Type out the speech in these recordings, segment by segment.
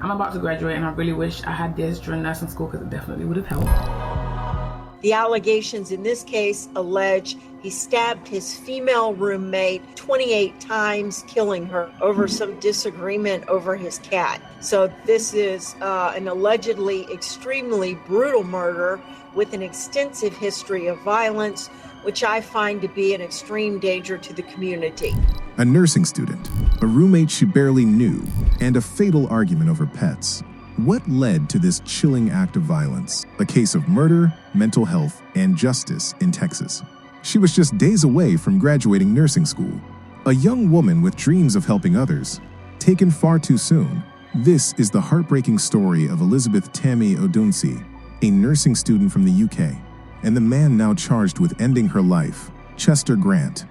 I'm about to graduate, and I really wish I had this during nursing school because it definitely would have helped. The allegations in this case allege he stabbed his female roommate 28 times, killing her over some disagreement over his cat. So this is an allegedly extremely brutal murder with an extensive history of violence, which I find to be an extreme danger to the community. A nursing student, a roommate she barely knew, and a fatal argument over pets. What led to this chilling act of violence? A case of murder, mental health, and justice in Texas. She was just days away from graduating nursing school. A young woman with dreams of helping others, taken far too soon. This is the heartbreaking story of Elizabeth Tammy Odunsi, a nursing student from the UK, and the man now charged with ending her life, Chester Grant.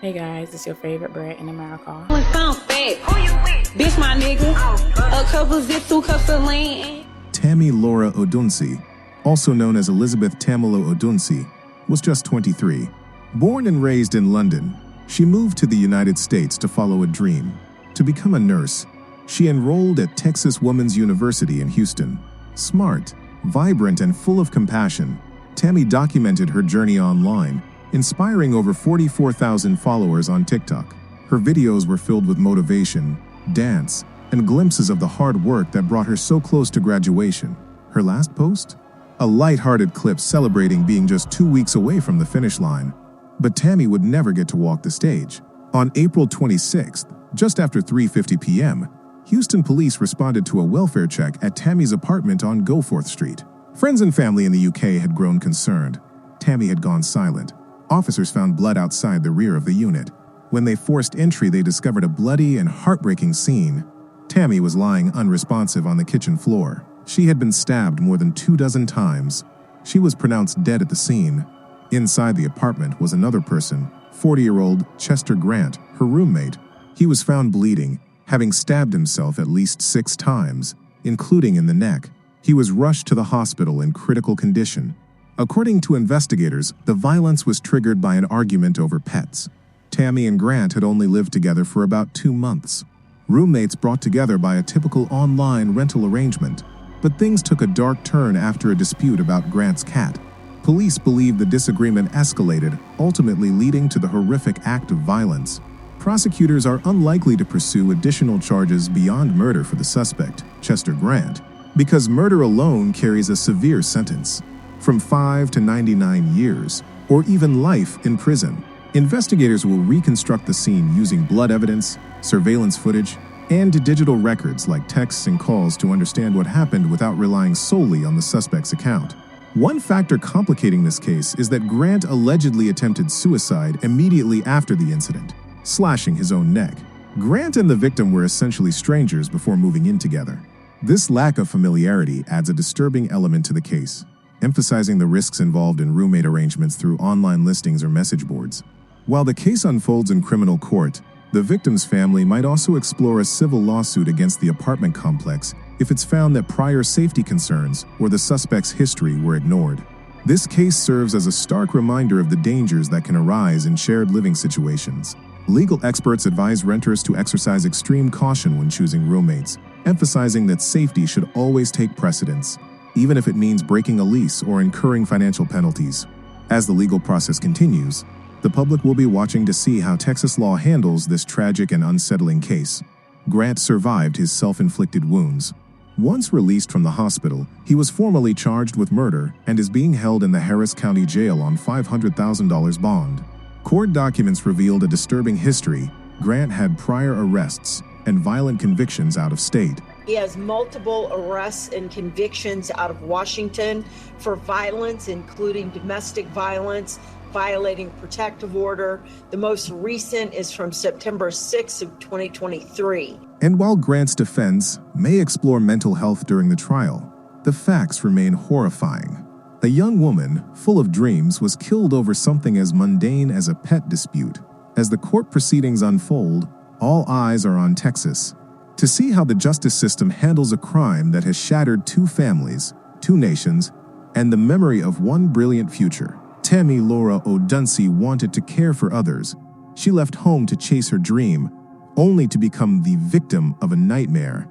Hey guys, it's your favorite Brett in America. Bitch, my nigga. A couple zip, 2 cups of lean. Tammy Laura Odunsi, also known as Elizabeth Tamilo Odunsi, was just 23. Born and raised in London, she moved to the United States to follow a dream. To become a nurse, she enrolled at Texas Woman's University in Houston. Smart, vibrant, and full of compassion, Tammy documented her journey online, inspiring over 44,000 followers on TikTok. Her videos were filled with motivation, dance, and glimpses of the hard work that brought her so close to graduation. Her last post? A light-hearted clip celebrating being just 2 weeks away from the finish line. But Tammy would never get to walk the stage. On April 26th, just after 3:50 p.m., Houston police responded to a welfare check at Tammy's apartment on Goforth Street. Friends and family in the UK had grown concerned. Tammy had gone silent. Officers found blood outside the rear of the unit. When they forced entry, they discovered a bloody and heartbreaking scene. Tammy was lying unresponsive on the kitchen floor. She had been stabbed more than 24 times. She was pronounced dead at the scene. Inside the apartment was another person, 40-year-old Chester Grant, her roommate. He was found bleeding, having stabbed himself at least 6 times, including in the neck. He was rushed to the hospital in critical condition. According to investigators, the violence was triggered by an argument over pets. Tammy and Grant had only lived together for about 2 months. Roommates brought together by a typical online rental arrangement, but things took a dark turn after a dispute about Grant's cat. Police believe the disagreement escalated, ultimately leading to the horrific act of violence. Prosecutors are unlikely to pursue additional charges beyond murder for the suspect, Chester Grant, because murder alone carries a severe sentence, from 5 to 99 years, or even life in prison. Investigators will reconstruct the scene using blood evidence, surveillance footage, and digital records like texts and calls to understand what happened without relying solely on the suspect's account. One factor complicating this case is that Grant allegedly attempted suicide immediately after the incident, slashing his own neck. Grant and the victim were essentially strangers before moving in together. This lack of familiarity adds a disturbing element to the case, emphasizing the risks involved in roommate arrangements through online listings or message boards. While the case unfolds in criminal court, the victim's family might also explore a civil lawsuit against the apartment complex if it's found that prior safety concerns or the suspect's history were ignored. This case serves as a stark reminder of the dangers that can arise in shared living situations. Legal experts advise renters to exercise extreme caution when choosing roommates, emphasizing that safety should always take precedence, even if it means breaking a lease or incurring financial penalties. As the legal process continues, the public will be watching to see how Texas law handles this tragic and unsettling case. Grant survived his self-inflicted wounds. Once released from the hospital, he was formally charged with murder and is being held in the Harris County Jail on $500,000 bond. Court documents revealed a disturbing history. Grant had prior arrests and violent convictions out of state. He has multiple arrests and convictions out of Washington for violence, including domestic violence, violating protective order. The most recent is from September 6th of 2023. And while Grant's defense may explore mental health during the trial, the facts remain horrifying. A young woman, full of dreams, was killed over something as mundane as a pet dispute. As the court proceedings unfold, All eyes are on Texas to see how the justice system handles a crime that has shattered 2 families, 2 nations, and the memory of one brilliant future. Tammy Odunsi wanted to care for others. She left home to chase her dream, only to become the victim of a nightmare.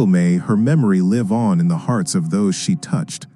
May her memory live on in the hearts of those she touched.